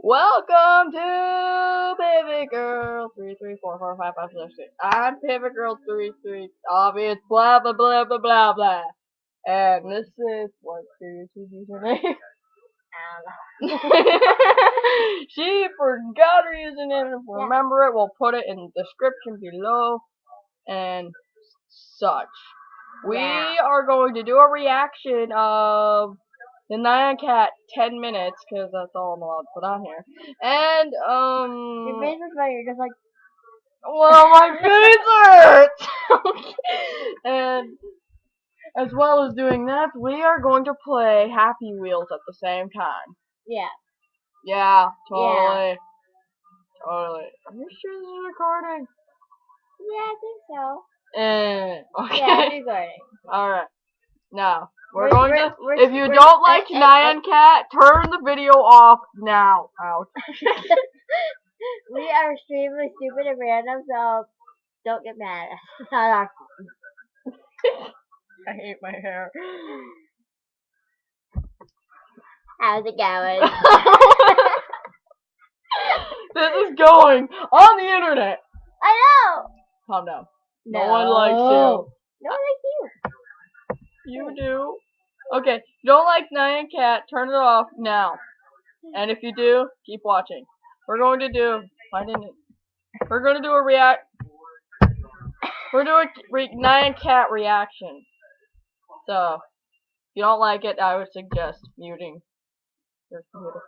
Welcome to Pivotgirl33445566. I'm Pivotgirl33. Obvious blah blah blah blah blah blah. And this is what's your YouTube username? She forgot her username. If we remember it, we'll put it in the description below and such. We are going to do a reaction of the Nyan cat 10 minutes, because that's all I'm allowed to put on here. And, your face is funny, you're just like, well, my face hurts! And, as well as doing that, we are going to play Happy Wheels at the same time. yeah. Yeah, totally. Yeah. Totally. Are you sure this is recording? Yeah, I think so. Okay. Yeah, it's recording. Alright. Now, We're if you don't like Nyan cat, turn the video off now. Ouch. We are extremely stupid and random, so don't get mad. It's not our fault. I hate my hair. How's it going? This is going on the internet. I know! Calm down. No one likes you. No one likes you. You do. Okay, if you don't like Nyan cat, turn it off now. And if you do, keep watching. We're going to do a Nyan cat reaction. So, if you don't like it, I would suggest muting your computer.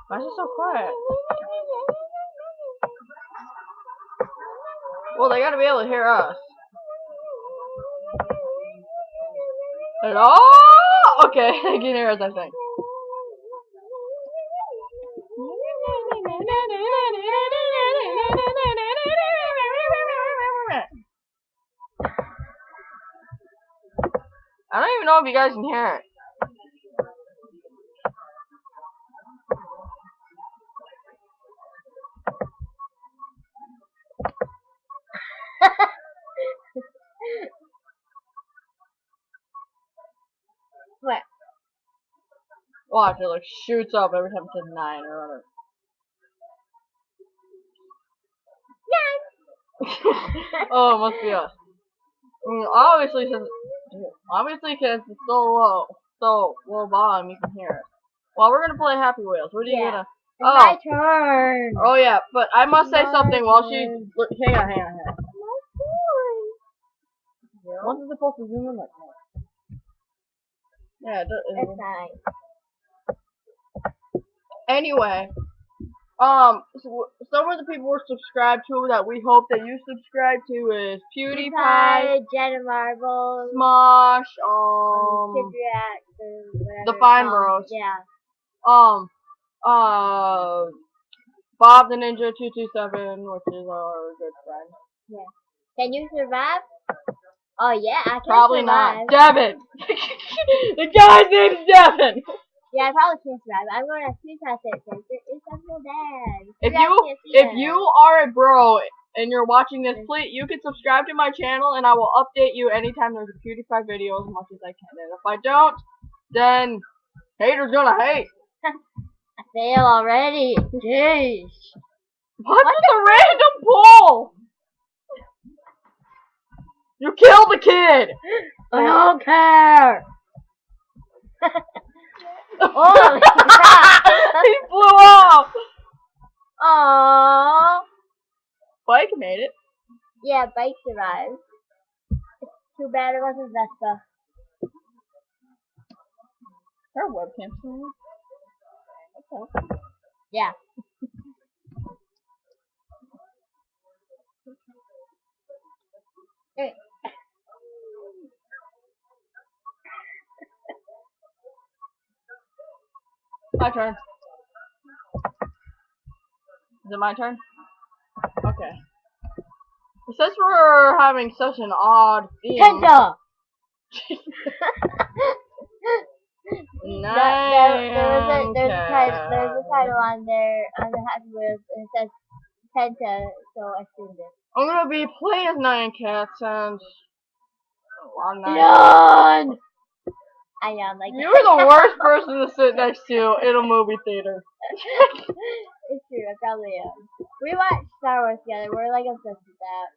Why is it so quiet? Well, they gotta be able to hear us. Hello? Okay, they can hear us, I think. I don't even know if you guys can hear it. What? Watch, it like shoots up every time it says 9 or whatever. Oh, it must be us. I mean, obviously, because it's so low bottom, you can hear it. Well, we're gonna play Happy Wheels. What are you gonna? Oh, my turn. Oh yeah, but I must say something while she. Look, hang on. My turn. Wasn't supposed to zoom in like that. Yeah, It's fine. Anyway, so some of the people we're subscribed to that we hope that you subscribe to is PewDiePie, Jenna Marbles, Smosh, Kid Reactor, the Fine Bros. Yeah. Bob the Ninja 227, which is our good friend. Yeah. Can you survive? Oh yeah, I can Probably survive. not. Devin! The guy's name is Devin! Yeah, I probably can't survive. I'm going to screenshot it because it's so bad. If you are a bro and you're watching this, please, you can subscribe to my channel and I will update you anytime there's a PewDiePie video as much as I can. And if I don't, then haters gonna hate. I fail already. Jeez. What's the random pull? You killed the kid! I don't care! Oh, he flew off! Aww. Bike made it. Yeah, Bike survived. Too bad it wasn't Vespa. Her webcam's on. Okay. Yeah. Hey. My turn. Is it my turn? Okay. Since we're having such an odd theme. Penta! Nyan there's a title on there on the Happy Wheels and it says Penta, so I assumed it. I'm gonna be playing as Nyan cat since Nyan! I know, I'm like You're the worst person to sit next to in a movie theater. It's true, I probably am. We watched Star Wars together. We're like obsessed with that.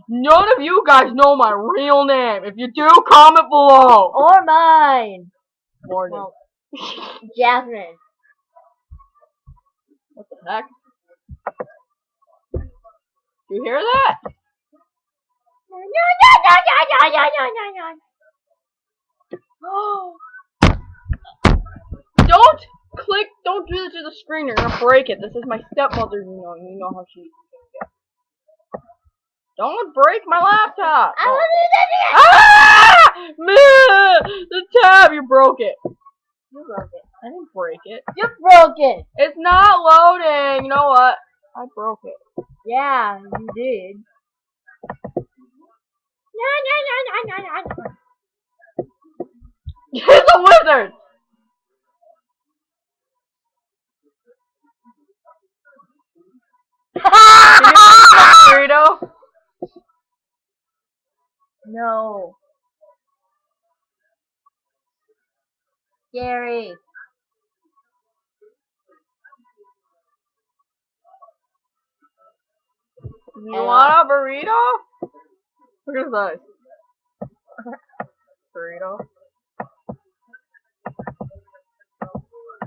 None of you guys know my real name. If you do, comment below. Or mine. Morgan. Well, Jasmine. What the heck? You hear that? Don't do this to the screen, you're gonna break it. This is my stepmother, you know how she gets. Don't break my laptop! I wasn't Ah! The tab, you broke it. You broke it. I didn't break it. You broke it! It's not loading! You know what? I broke it. Yeah, you did. He's a wizard! Can you eat my burrito? No. Scary. You want a burrito? Look at his eyes. Burrito.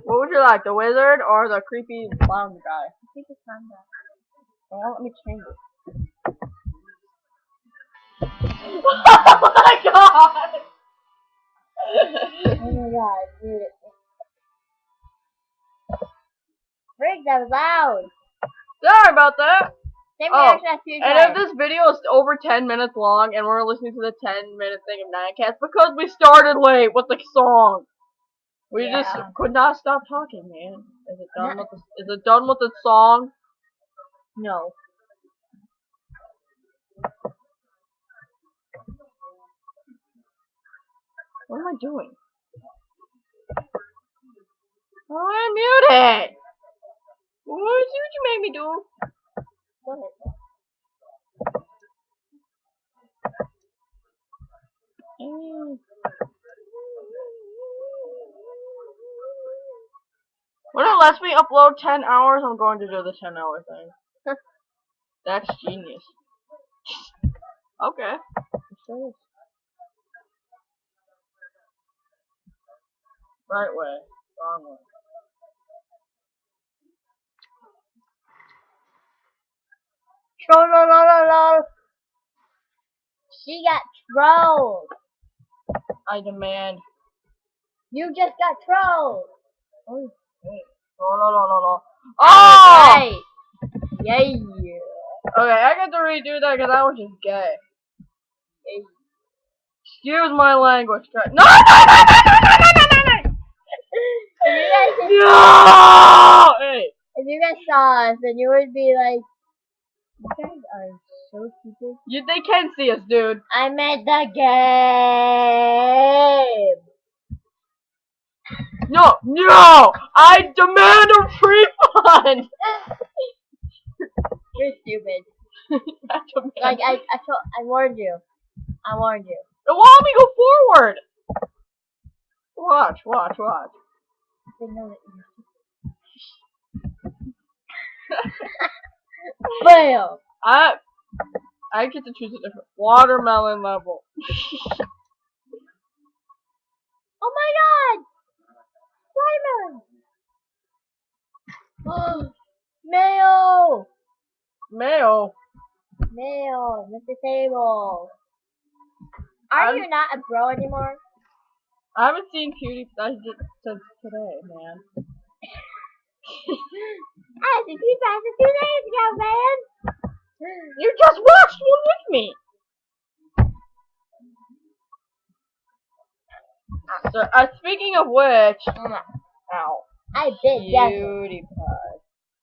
What would you like, the wizard or the creepy clown guy? I think it's time back. Well, let me change it. Oh my god! Oh my god, dude. Frick, that was loud. Sorry about that. Same Oh, reaction as two and if this video is over 10 minutes long and we're listening to the 10-minute thing of Nyan, it's because we started late with the song. We just could not stop talking, man. Is it done with the, is it done with the song? No. What am I doing? Oh, I muted! What you made me do? What? When it lets me upload 10 hours, I'm going to do the 10-hour thing. That's genius. Okay. Right way. Wrong way. She got trolled. I demand. You just got trolled. Oh, hey. No. Oh! Right. Yeah. Okay, I get to redo that because I was just gay. Excuse my language. No! No! Hey. If you guys saw us, then you would be like, you guys are so stupid. They can see us, dude. I meant the game. No! I demand a refund! You're stupid. Like, I warned you. I warned you. Well, let me go forward! Watch. They know that you're Bam! I get to choose a different watermelon level. Oh my god! Watermelon! Mayo! Mayo. Mayo, Mr. Table. Are you not a bro anymore? I haven't seen PewDiePie since today, man. I haven't seen PewDiePie since 2 days ago, man! You just watched one with me! So, speaking of which... Ow. I did, PewDiePie.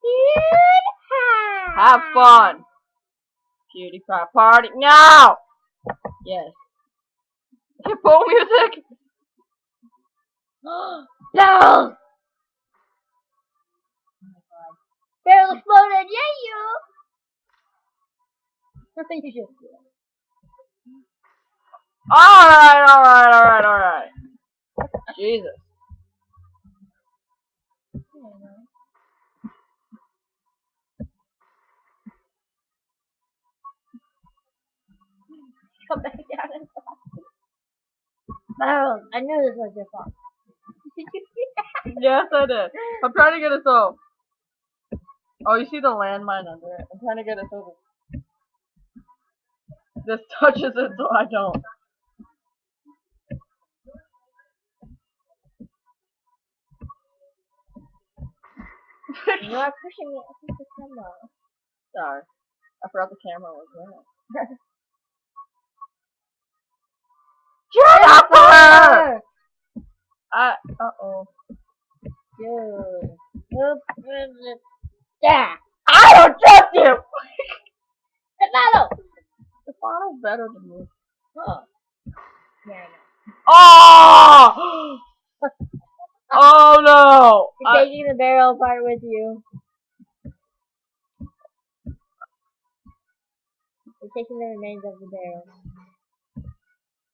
PewDiePie! Have fun! PewDiePie party now! Yes. Hippo music? No! Barrel exploded, yeah, you! You just do it. Alright. Jesus. Come back down and Barrel, I knew this was your fault. Did you see that? Yes, I did. I'm trying to get it so. Oh, you see the landmine under it? I'm trying to get it so this touches it so I don't. You are pushing me up the camera. Sorry. I forgot the camera was there. Jennifer! Uh-oh. Dude. Yeah. I don't trust you! Stefano! Stefano's better than me. Oh. Yeah, I know. Oh! Oh no! You're taking the barrel apart with you. You're taking the remains of the barrel.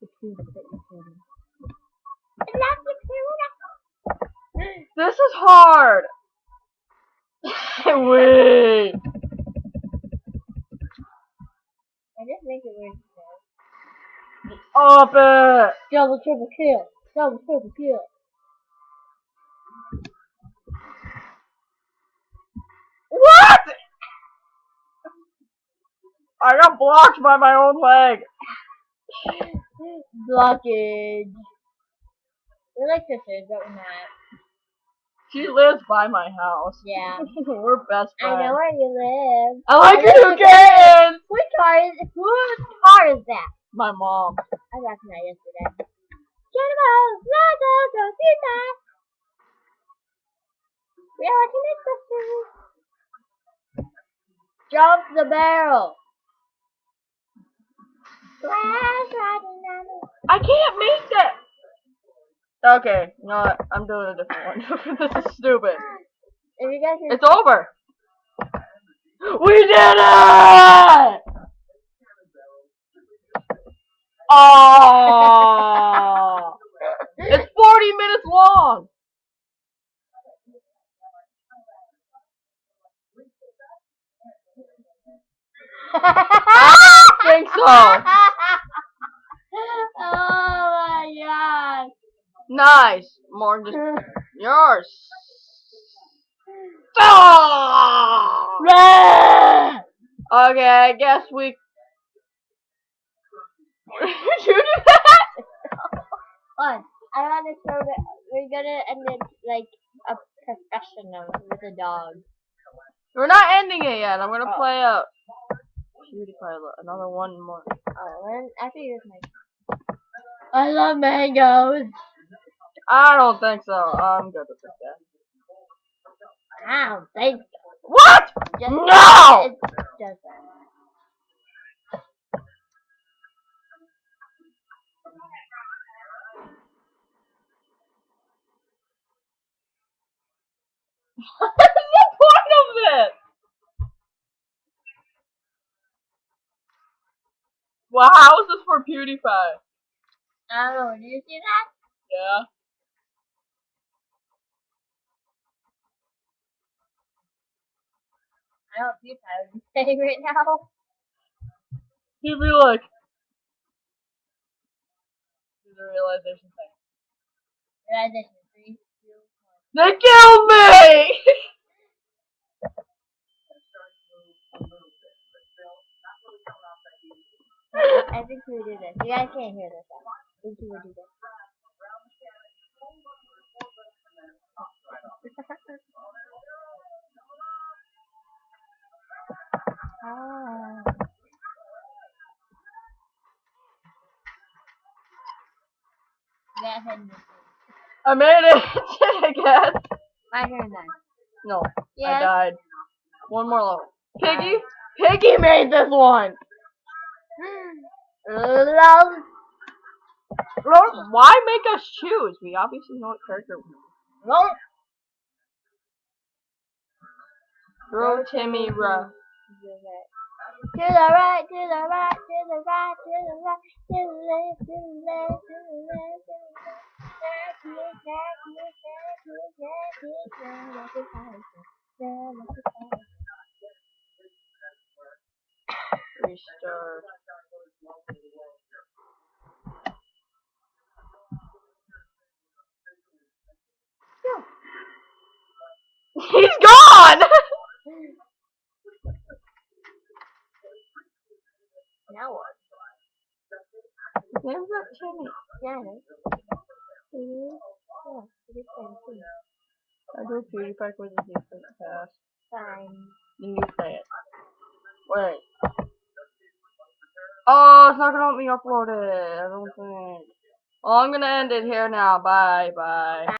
The tuna that you killed. And that's the tuna! This is hard! Wait! I just make it weird. Up it! Double triple kill. Double triple kill. What?! I got blocked by my own leg! Blockage. We're like sisters, but we're not. She lives by my house. Yeah. We're best friends. I know where you live. I like your new kittens! Whose car is that? My mom. I got that yesterday. Go see that. We are watching this sisters. Jump the barrel. I can't make that! Okay, you know what? I'm doing a different one. This is stupid. If you guys can It's over! We did it! Oh! It's 40 minutes long! I don't think so! Oh my god! Nice! More just yours! Oh! Okay, I guess we... you do that? One. I want to show that we're gonna end it like a professional with a dog. We're not ending it yet. I'm gonna Oh. play a PewDiePie, another one more. Oh, then after you just make. I love mangoes. I don't think so. I'm good with this guy. I don't think so. What? Just No! It's just that. What's the point of this? Well, how is this for PewDiePie? I don't know. Do you see that? Yeah. I don't see that. Would you say right now? He'd be like, there's a realization thing. Realization 3, 2, 1. They killed me! I think we would do this. You guys can't hear this. I think we would do this. Go ahead and I made it! I guess. my turn then. No, Yes. I died. One more level. Piggy? Piggy made this one! Love. Why make us choose? We obviously know what character we want. Love. Throw Timmy rough. To the right, to the right, to the right, to the right, to the left, to the left, to the left, to the left. Restart. He's gone! Now what? His name's not Timmy. Yeah, I know. Yeah, it is fine too. I do PewDiePie quizzes different past. Fine. Then you say it. Wait. Oh, it's not gonna let me upload it. I don't think. Well, I'm gonna end it here now. Bye, bye.